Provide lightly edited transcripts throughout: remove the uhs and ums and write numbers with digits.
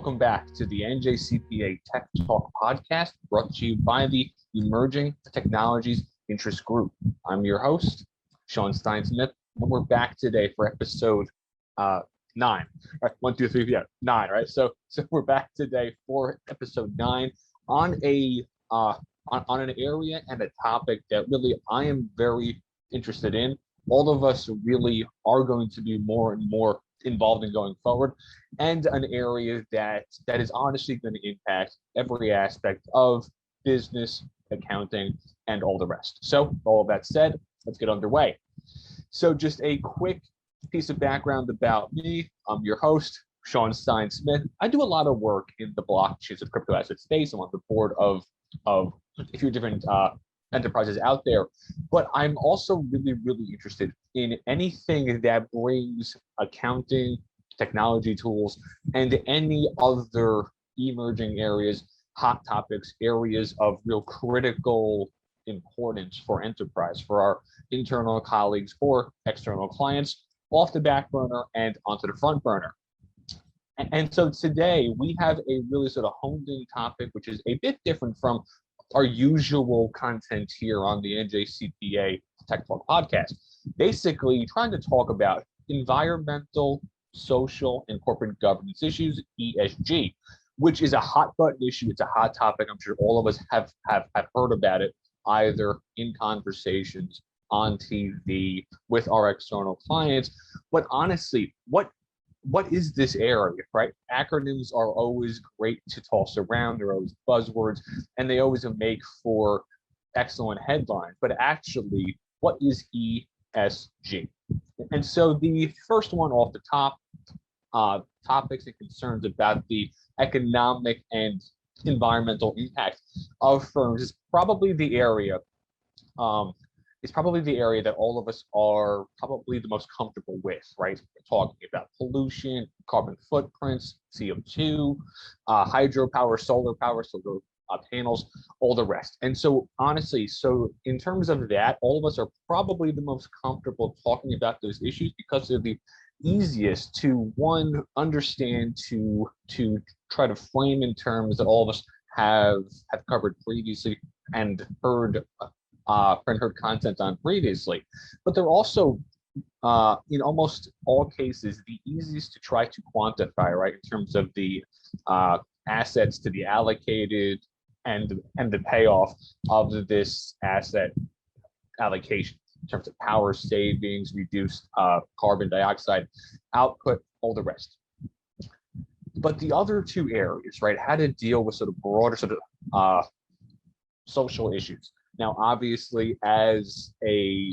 Welcome back to the NJCPA Tech Talk podcast, brought to you by the Emerging Technologies Interest Group. I'm your host, Sean Stein Smith, and we're back today for episode 9. Right, 1, 2, 3, 4, 9. Right, so we're back today for episode 9 on an area and a topic that really I am very interested in. All of us really are going to be more and more involved in going forward, and an area that is honestly going to impact every aspect of business, accounting, and all the rest. So all of that said, let's get underway. So just a quick piece of background about me. I'm your host, Sean Stein Smith. I do a lot of work in the blockchain and crypto asset space. I'm on the board of a few different enterprises out there, but I'm also really interested in anything that brings accounting, technology tools, and any other emerging areas, hot topics, areas of real critical importance for enterprise, for our internal colleagues or external clients, off the back burner and onto the front burner. And so today we have a really sort of honed in topic, which is a bit different from our usual content here on the NJCPA TechTalk podcast. Basically trying to talk about environmental, social, and corporate governance issues, ESG, which is a hot button issue. It's a hot topic. I'm sure all of us have heard about it, either in conversations, on TV, with our external clients. But honestly, what is this area, right? Acronyms are always great to toss around. They're always buzzwords, and they always make for excellent headlines. But actually, what is ESG? And so the first one off the top, topics and concerns about the economic and environmental impact of firms is probably the area that all of us are probably the most comfortable with, right? We're talking about pollution, carbon footprints, CO2, hydropower, solar panels, all the rest. And so honestly, in terms of that, all of us are probably the most comfortable talking about those issues because they're the easiest to, one, understand, to try to frame in terms that all of us have covered previously and heard content on previously. But they're also, in almost all cases, the easiest to try to quantify, right, in terms of the assets to be allocated and the payoff of this asset allocation in terms of power savings, reduced carbon dioxide output, all the rest. But the other two areas, right, how to deal with sort of broader sort of social issues. Now, obviously, as a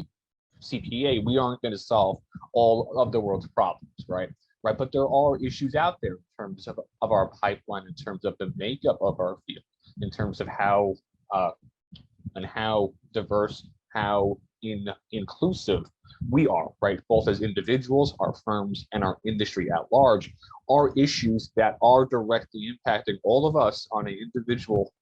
CPA, we aren't going to solve all of the world's problems, right? But there are issues out there in terms of our pipeline, in terms of the makeup of our field, in terms of how diverse, how inclusive we are, right? Both as individuals, our firms, and our industry at large, are issues that are directly impacting all of us on an individual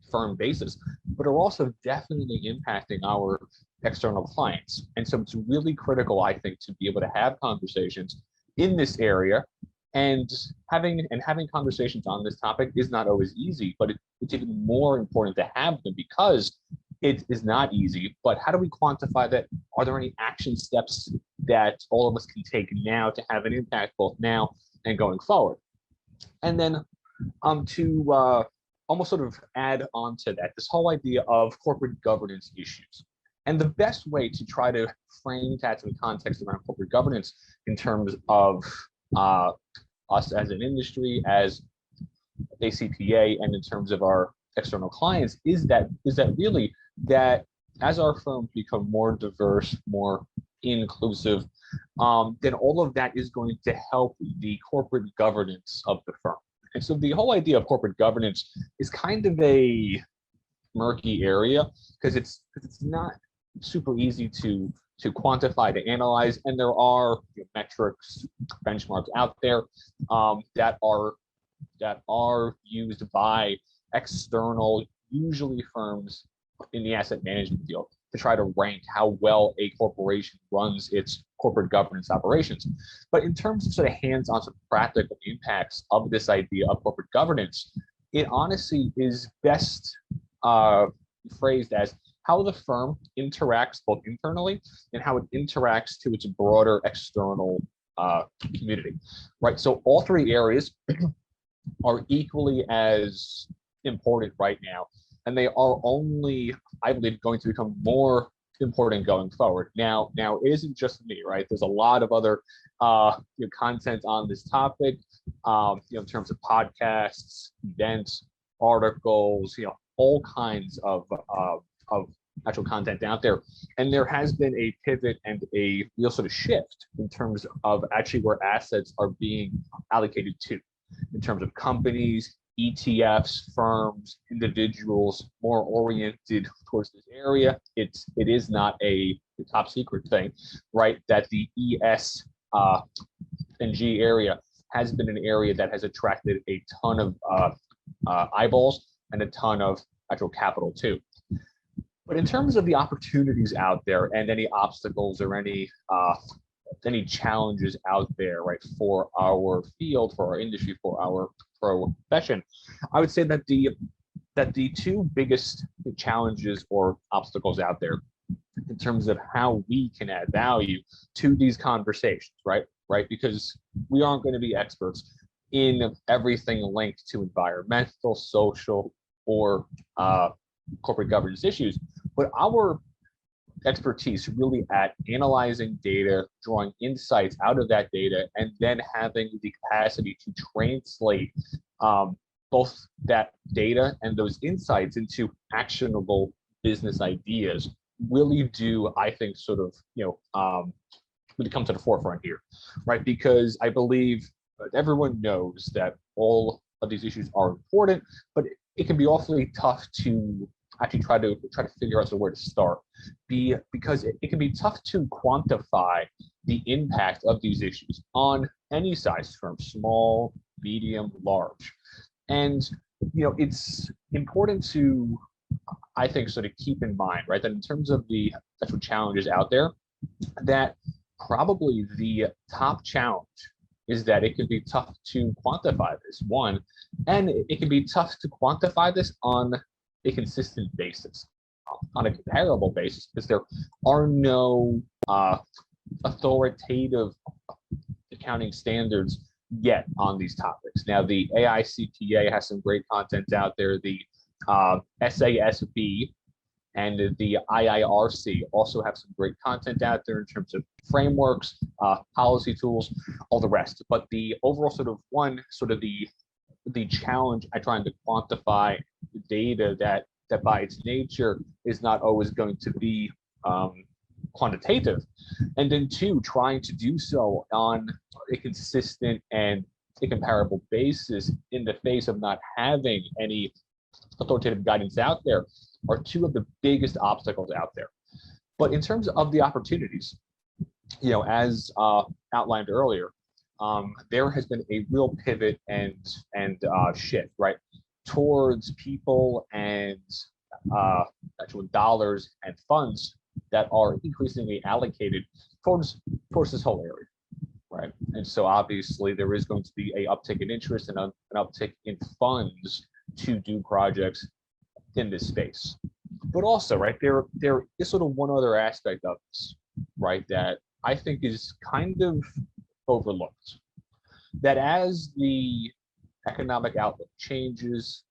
firm basis, but are also definitely impacting our external clients. And so it's really critical, I think, to be able to have conversations in this area, and having conversations on this topic is not always easy, but it's even more important to have them because it is not easy. But how do we quantify that? Are there any action steps that all of us can take now to have an impact both now and going forward? And then to almost sort of add on to that, this whole idea of corporate governance issues. And the best way to try to frame that in context around corporate governance in terms of us as an industry, as a CPA, and in terms of our external clients is that really that as our firms become more diverse, more inclusive, then all of that is going to help the corporate governance of the firm. And so the whole idea of corporate governance is kind of a murky area because it's not super easy to quantify, to analyze, and there are metrics, benchmarks out there that are used by external, usually firms in the asset management field, to try to rank how well a corporation runs its corporate governance operations. But in terms of sort of hands-on sort of practical impacts of this idea of corporate governance, it honestly is best phrased as how the firm interacts both internally and how it interacts to its broader external community, right? So all three areas are equally as important right now, and they are only, I believe, going to become more important going forward. Now it isn't just me, right? There's a lot of other content on this topic, in terms of podcasts, events, articles, all kinds of actual content out there. And there has been a pivot and a real sort of shift in terms of actually where assets are being allocated to, in terms of companies, ETFs, firms, individuals, more oriented towards this area. It is not a top secret thing, right? That the ESG area has been an area that has attracted a ton of eyeballs and a ton of actual capital too. But in terms of the opportunities out there and any obstacles or any challenges out there, right, for our field, for our industry, for our profession, I would say that the two biggest challenges or obstacles out there in terms of how we can add value to these conversations, right? Because we aren't going to be experts in everything linked to environmental, social, or corporate governance issues, but our expertise really at analyzing data, drawing insights out of that data, and then having the capacity to translate both that data and those insights into actionable business ideas really do, I think, sort of, really come to the forefront here, right? Because I believe everyone knows that all of these issues are important, but it can be awfully tough to actually try to figure out where to start, because it can be tough to quantify the impact of these issues on any size firm, small, medium, large. And it's important to, I think, sort of keep in mind, right, that in terms of the actual challenges out there, that probably the top challenge is that it can be tough to quantify this, one, and it can be tough to quantify this on a consistent basis, on a comparable basis, because there are no authoritative accounting standards yet on these topics. Now, the AICPA has some great content out there. The SASB and the IIRC also have some great content out there in terms of frameworks, policy tools, all the rest. But the overall the challenge I trying to quantify the data that by its nature is not always going to be quantitative, and then two, trying to do so on a consistent and a comparable basis in the face of not having any authoritative guidance out there are two of the biggest obstacles out there. But in terms of the opportunities, as outlined earlier, there has been a real pivot and shift, right, towards people and actual dollars and funds that are increasingly allocated towards this whole area, right? And so obviously there is going to be an uptick in interest and an uptick in funds to do projects in this space. But also, right, there is sort of one other aspect of this, right, that I think is kind of overlooked. That as the economic outlook changes,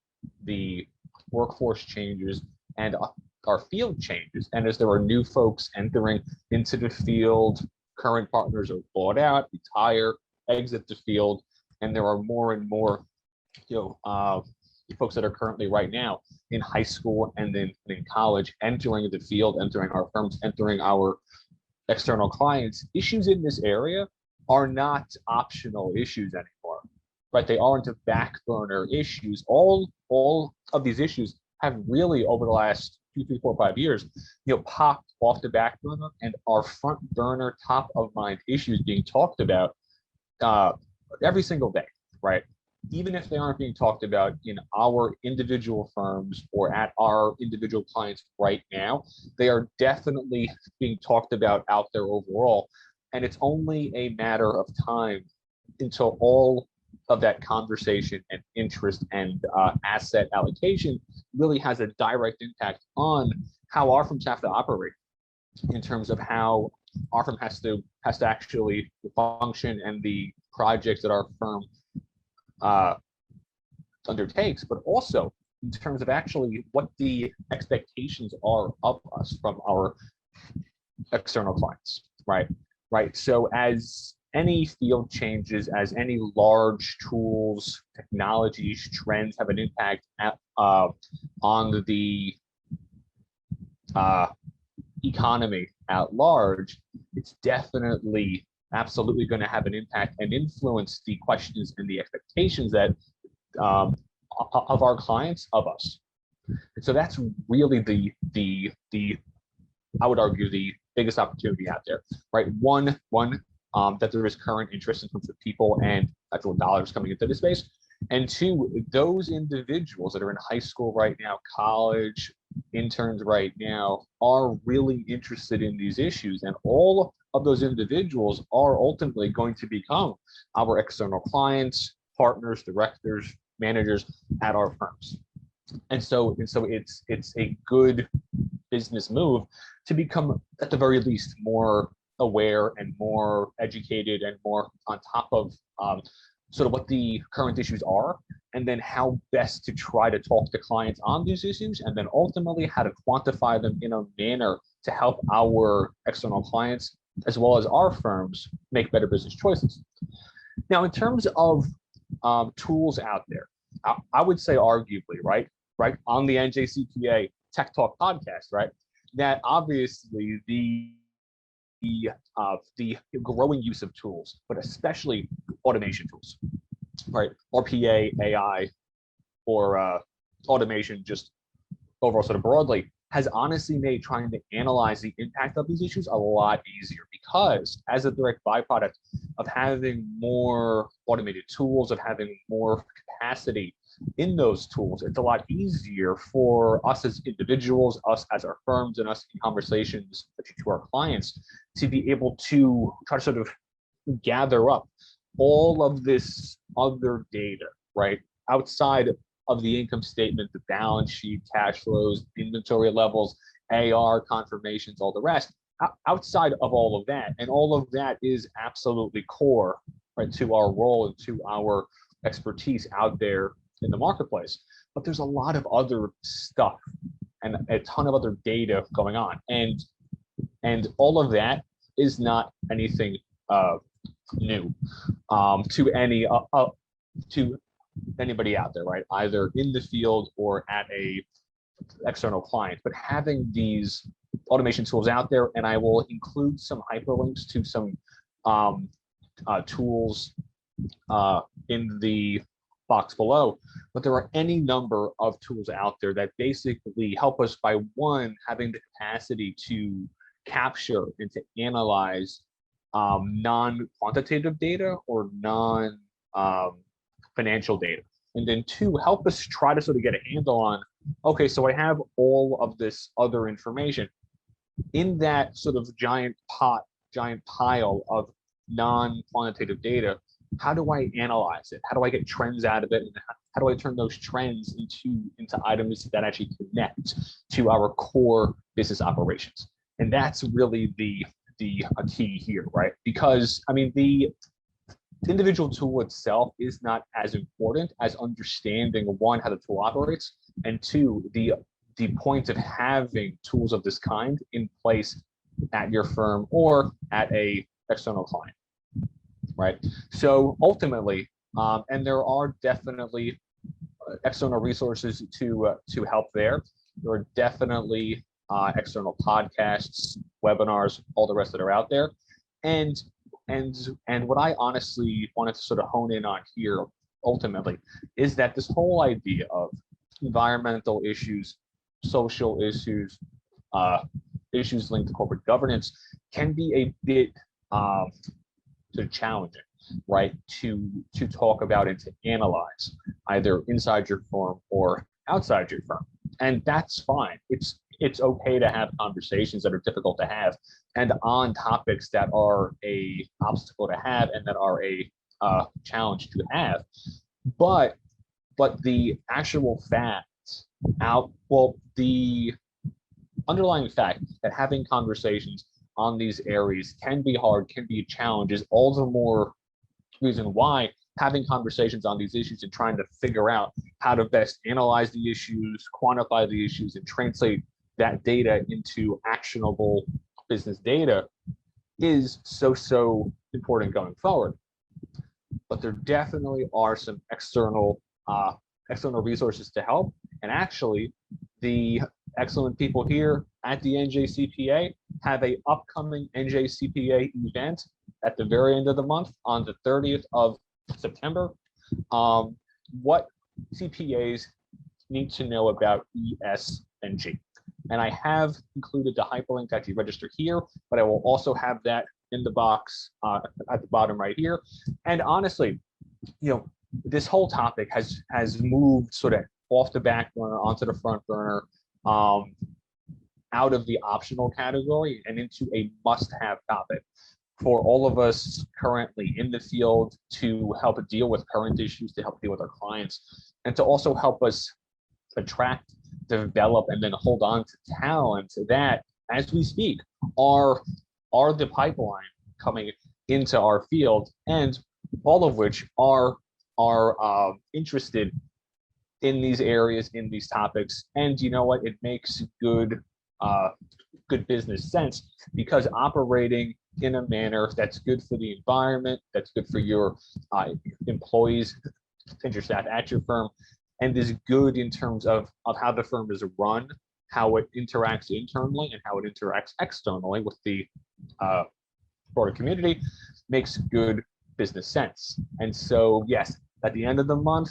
the workforce changes, and our field changes, and as there are new folks entering into the field, current partners are bought out, retire, exit the field, and there are more and more folks that are currently right now in high school and then in college entering the field, entering our firms, entering our external clients. Issues in this area are not optional issues anymore, right? They aren't back burner issues. All of these issues have really, over the last 2, 3, 4, 5 years, popped off the back burner and are front burner, top of mind issues being talked about every single day, right? Even if they aren't being talked about in our individual firms or at our individual clients right now, they are definitely being talked about out there overall And it's only a matter of time until all of that conversation and interest and asset allocation really has a direct impact on how our firms have to operate, in terms of how our firm has to actually function and the projects that our firm undertakes, but also in terms of actually what the expectations are of us from our external clients, right? So as any field changes, as any large tools, technologies, trends have an impact on the economy at large, it's definitely absolutely going to have an impact and influence the questions and the expectations that of our clients of us. And so that's really the I would argue the biggest opportunity out there, right? One that there is current interest in terms of people and actual dollars coming into the space, and two, those individuals that are in high school right now, college, interns right now, are really interested in these issues, and all of those individuals are ultimately going to become our external clients, partners, directors, managers at our firms. And so it's a good business move to become, at the very least, more aware and more educated and more on top of sort of what the current issues are, and then how best to try to talk to clients on these issues, and then ultimately how to quantify them in a manner to help our external clients as well as our firms make better business choices. Now, in terms of tools out there, I would say arguably, right, on the NJCPA TechTalk podcast, right, that obviously the growing use of tools, but especially automation tools, right? RPA, AI, or automation, just overall sort of broadly, has honestly made trying to analyze the impact of these issues a lot easier, because as a direct byproduct of having more automated tools, of having more capacity in those tools, it's a lot easier for us as individuals, us as our firms, and us in conversations to our clients to be able to try to sort of gather up all of this other data, right, outside of the income statement, the balance sheet, cash flows, inventory levels, AR confirmations, all the rest, outside of all of that. And all of that is absolutely core, right, to our role and to our expertise out there in the marketplace. But there's a lot of other stuff and a ton of other data going on. And all of that is not anything new to anybody out there, right? Either in the field or at a external client. But having these automation tools out there, and I will include some hyperlinks to some tools in the box below, but there are any number of tools out there that basically help us by, one, having the capacity to capture and to analyze non-quantitative data or non-financial data. And then two, help us try to sort of get a handle on, okay, so I have all of this other information in that sort of giant pile of non-quantitative data. How do I analyze it? How do I get trends out of it? And how do I turn those trends into items that actually connect to our core business operations? And that's really the key here, right? Because I mean, the individual tool itself is not as important as understanding, one, how the tool operates, and two, the point of having tools of this kind in place at your firm or at a external client, right? So ultimately, and there are definitely external resources to help there. There are definitely external podcasts, webinars, all the rest that are out there. And what I honestly wanted to sort of hone in on here ultimately is that this whole idea of environmental issues, social issues, issues linked to corporate governance can be a bit sort of challenging, right, to talk about and to analyze either inside your firm or outside your firm. And that's fine. It's okay to have conversations that are difficult to have and on topics that are a obstacle to have and that are a challenge to have. But the actual fact the underlying fact that having conversations on these areas can be hard, can be a challenge, is all the more reason why having conversations on these issues and trying to figure out how to best analyze the issues, quantify the issues, and translate that data into actionable business data is so important going forward. But there definitely are some external resources to help. And actually, the excellent people here at the NJCPA have a upcoming NJCPA event at the very end of the month on the 30th of September. What CPAs need to know about ESG. And I have included the hyperlink to actually register here, but I will also have that in the box at the bottom right here. And honestly, this whole topic has moved sort of off the back burner onto the front burner, out of the optional category and into a must-have topic for all of us currently in the field to help deal with current issues, to help deal with our clients, and to also help us attract, develop, and then hold on to talent that, as we speak, are the pipeline coming into our field, and all of which are interested in these areas, in these topics. And you know what? It makes good business sense, because operating in a manner that's good for the environment, that's good for your employees and your staff at your firm, and is good in terms of how the firm is run, how it interacts internally, and how it interacts externally with the broader community, makes good business sense. And so, yes, at the end of the month,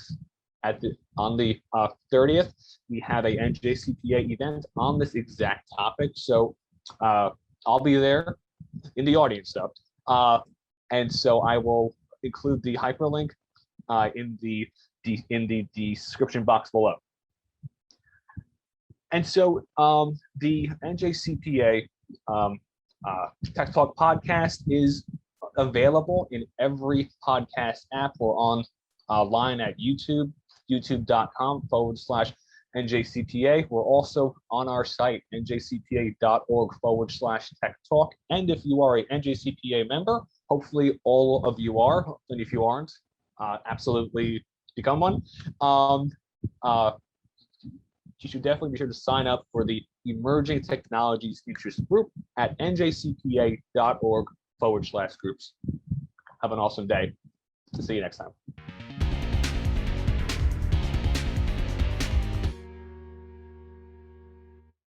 on the 30th, we have a NJCPA event on this exact topic. So I'll be there in the audience though. And so I will include the hyperlink in the description box below. And so the NJCPA Tech Talk podcast is available in every podcast app or online at YouTube, youtube.com/NJCPA. We're also on our site, njcpa.org/tech-talk. And if you are a NJCPA member, hopefully all of you are, and if you aren't, absolutely become one. You should definitely be sure to sign up for the Emerging Technologies Interest Group at njcpa.org/groups. Have an awesome day. See you next time.